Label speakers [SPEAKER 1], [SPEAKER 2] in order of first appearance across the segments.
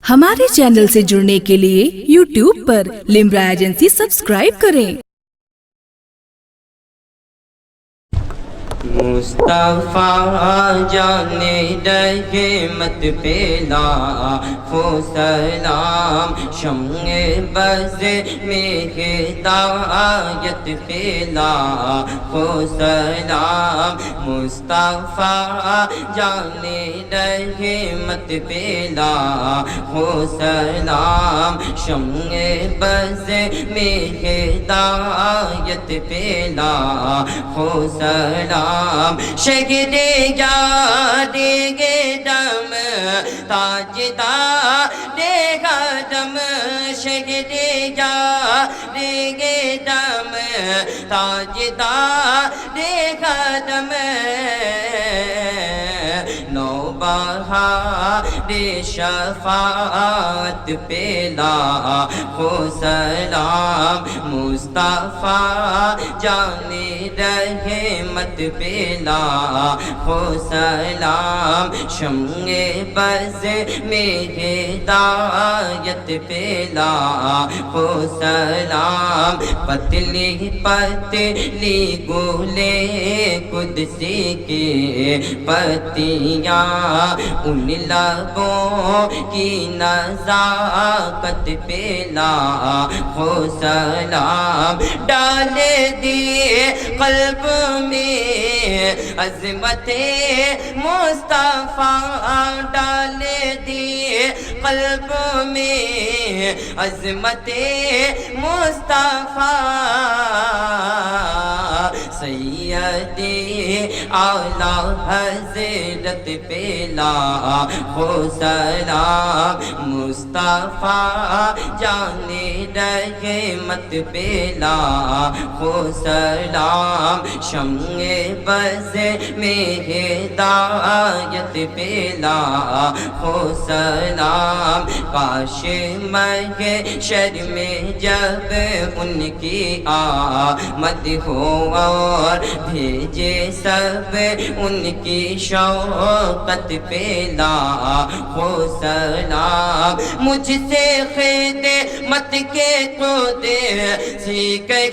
[SPEAKER 1] ہمارے چینل سے جڑنے کے لیے YouTube پر لمرا ایجنسی سبسکرائب کریں۔
[SPEAKER 2] مصطفیٰ جانے رحمت پہ لاکھوں سلام، شمع بز میں ہدایت پہ لاکھوں سلام، مصطفیٰ جانے رحمت پہ لاکھوں سلام، شمع بز میں ہدایت پہ لاکھوں سلام، شہر یار دم تاجدار حرم، شہر یار دم تاجدار حرم، نوبہار شفاعت پہ لاکھوں سلام، مصطفیٰ جانے رحمت پہ لاکھوں سلام، شمع بز میں ہدایت پہ لاکھوں سلام، پتلی پتلی گولے قدسی کی پتیاں، ان لبوں کی نزاکت پہ لاکھوں سلام، ڈال دیے قلب میں عظمت مصطفیٰ، ڈال دیے قلب میں عظمت مصطفیٰ، سیدی اعلیٰ حضرت پہ لاکھوں سلام، مصطفیٰ جانے رحمت پہ لاکھوں سلام، شمع بز میں ہدایت پہ لاکھوں سلام، کاش محشر میں جب ان کی آمد ہو اور بھیجے سب ان کی شوقت پہ لاکھوں سلام، مجھ سے خدمت کے خود سیکھے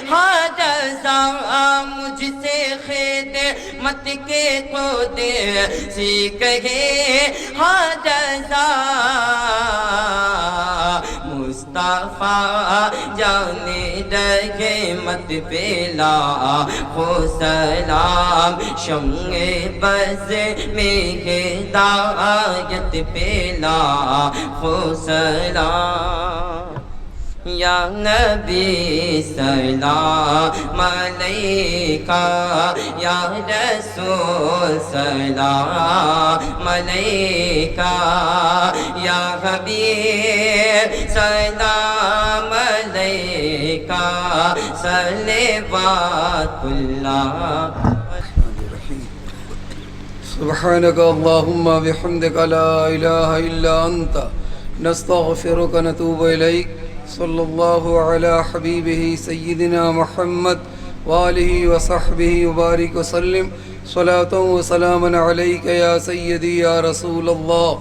[SPEAKER 2] ہر رضا، مجھ سے خدمت کے خود سیکھے ہر رضا، مصطفیٰ جانے رحمت پہ لاکھوں سلام، شمع بز میں ہدایت پہ لاکھوں سلام، یا نبی سلام علیکہ، یا رسول سلام علیکہ، یا حبیب سلام علیکہ، صلوات اللہ۔
[SPEAKER 3] سبحانك اللهم بحمدك لا إله إلا أنت نستغفرك ونتوب إليك، صلى الله على حبيبه سيدنا محمد وآله وصحبه وبارك وسلم، صلاة وسلاما عليك يا سيدي يا رسول الله،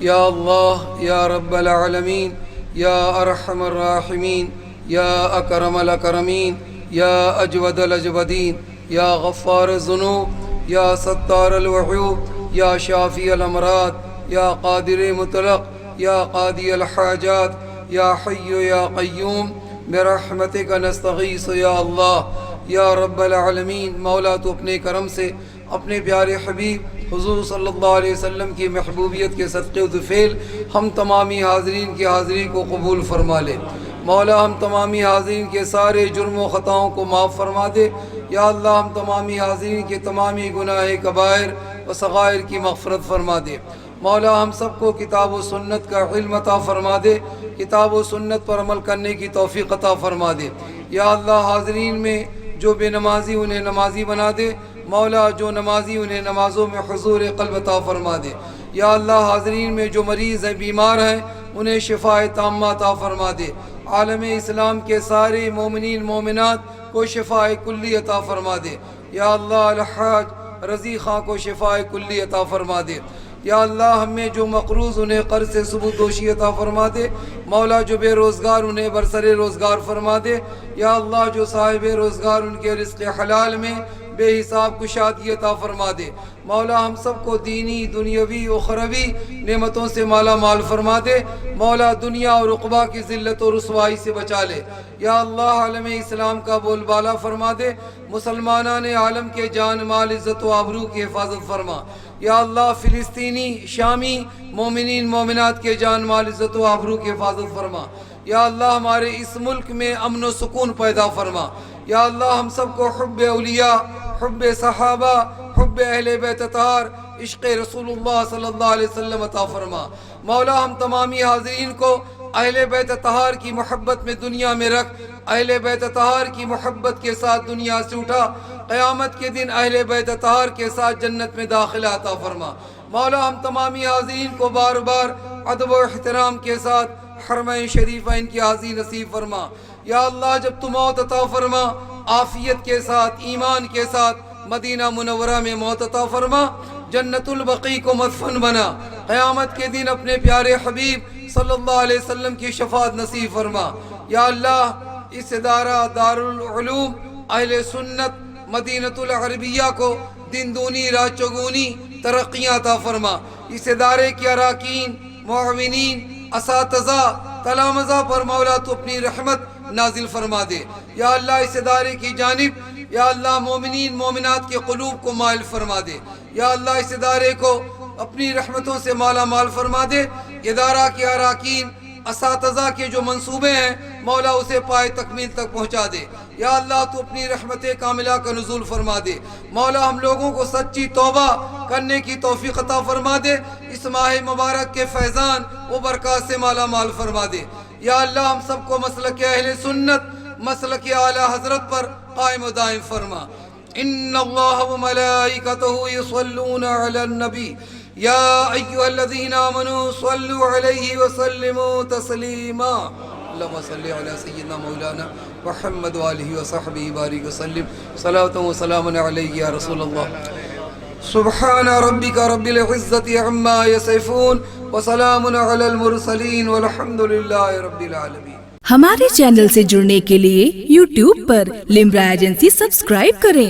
[SPEAKER 3] يا الله يا رب العالمين، يا أرحم الراحمين، يا أكرم الأكرمين، يا أجود الأجودين، يا غفار الذنوب، یا ستار الوعیوب، یا شافی الامراض، یا قادر مطلق، یا قاضی الحاجات، یا حی یا قیوم برحمتک نستغیث یا اللہ، یا رب العالمین۔ مولا تو اپنے کرم سے اپنے پیارے حبیب حضور صلی اللہ علیہ وسلم کی محبوبیت کے صدقے و فعل ہم تمامی حاضرین کی حاضری کو قبول فرما لے۔ مولا ہم تمامی حاضرین کے سارے جرم و خطاؤں کو معاف فرما دے۔ یا اللہ ہم تمامی حاضرین کے تمامی گناہ کبائر و صغائر کی مغفرت فرما دے۔ مولا ہم سب کو کتاب و سنت کا علم عطا فرما دے، کتاب و سنت پر عمل کرنے کی توفیق عطا فرما دے۔ یا اللہ حاضرین میں جو بے نمازی انہیں نمازی بنا دے، مولا جو نمازی انہیں نمازوں میں حضور قلب عطا فرما دے۔ یا اللہ حاضرین میں جو مریض ہیں، بیمار ہیں، انہیں شفاء تامہ عطا فرما دے۔ عالم اسلام کے سارے مومنین مومنات کو شفاء کلی عطا فرما دے۔ یا اللہ الحاج رضی خان کو شفاء کلی عطا فرما دے۔ یا اللہ ہمیں جو مقروض انہیں قرض سے ثبوت دوشی عطا فرما دے. مولا جو بے روزگار انہیں برسر روزگار فرما دے. یا اللہ جو صاحب روزگار ان کے رزق حلال میں بے حساب کشادگی عطا فرما دے. مولا ہم سب کو دینی دنیاوی اخروی نعمتوں سے مالا مال فرما دے. مولا دنیا اور عقبہ کی ذلت و رسوائی سے بچا لے. یا اللہ عالم اسلام کا بول بالا فرما دے. مسلمانان عالم کے جان مال عزت و آبرو کی حفاظت فرما. یا اللہ فلسطینی شامی مومنین مومنات کے جان مال عزت و آبرو کی حفاظت فرما. یا اللہ ہمارے اس ملک میں امن و سکون پیدا فرما. یا اللہ ہم سب کو حب اولیاء، حب صحابہ، حب اہل بیت طاہر، عشق رسول اللہ صلی اللہ علیہ وسلم عطا فرما. مولا ہم تمامی حاضرین کو اہل بیت طاہر کی محبت میں دنیا میں رکھ. اہل بیت طاہر کی محبت کے ساتھ دنیا سے اٹھا. قیامت کے دن اہل بیت طاہر کے ساتھ جنت میں داخلہ عطا فرما. مولا ہم تمامی حاضرین کو بار بار ادب و احترام کے ساتھ حرمین شریفین کی حاضری نصیب فرما. یا اللہ جب تو موت عطا فرما عافیت کے ساتھ ایمان کے ساتھ مدینہ منورہ میں موت عطا فرما. جنت البقیع کو مدفن بنا. قیامت کے دن اپنے پیارے حبیب صلی اللہ علیہ وسلم کی شفاعت نصیب فرما. یا اللہ اس ادارہ دارالعلوم اہل سنت مدینۃ العربیہ کو دن دونی رات چگونی ترقیاں عطا فرما. اس ادارے کے اراکین، معاونین، اساتذہ، تلامذہ پر مولا تو اپنی رحمت نازل فرما دے. یا اللہ اس ادارے کی جانب یا اللہ مومنین مومنات کے قلوب کو مائل فرما دے. یا اللہ اس ادارے کو اپنی رحمتوں سے مالا مال فرما دے. ادارہ کے اراکین اساتذہ کے جو منصوبے ہیں مولا اسے پائے تکمیل تک پہنچا دے. یا اللہ تو اپنی رحمت کاملہ کا نزول فرما دے. مولا ہم لوگوں کو سچی توبہ کرنے کی توفیق عطا فرما دے. اس ماہ مبارک کے فیضان و برکات سے مالا مال فرما دے. یا اللہ ہم سب کو مسلک اہل سنت، مسلک اعلی حضرت پر قائم و دائم فرما. ان اللہ و ملائکتہ یصلون علی النبی یا ایھا الذین آمنوا صلوا علیہ وسلموا تسلیما. اللهم صل علی سیدنا مولانا محمد وآلہ وصحبہ بارک وسلم. صلاۃ و سلام علیک یا رسول اللہ. سبحان ربک رب العزۃ عما یصفون وسلام علی المرسلین والحمد للہ رب العالمین.
[SPEAKER 1] ہمارے چینل سے جڑنے کے لیے YouTube پر لمرا ایجنسی سبسکرائب کریں.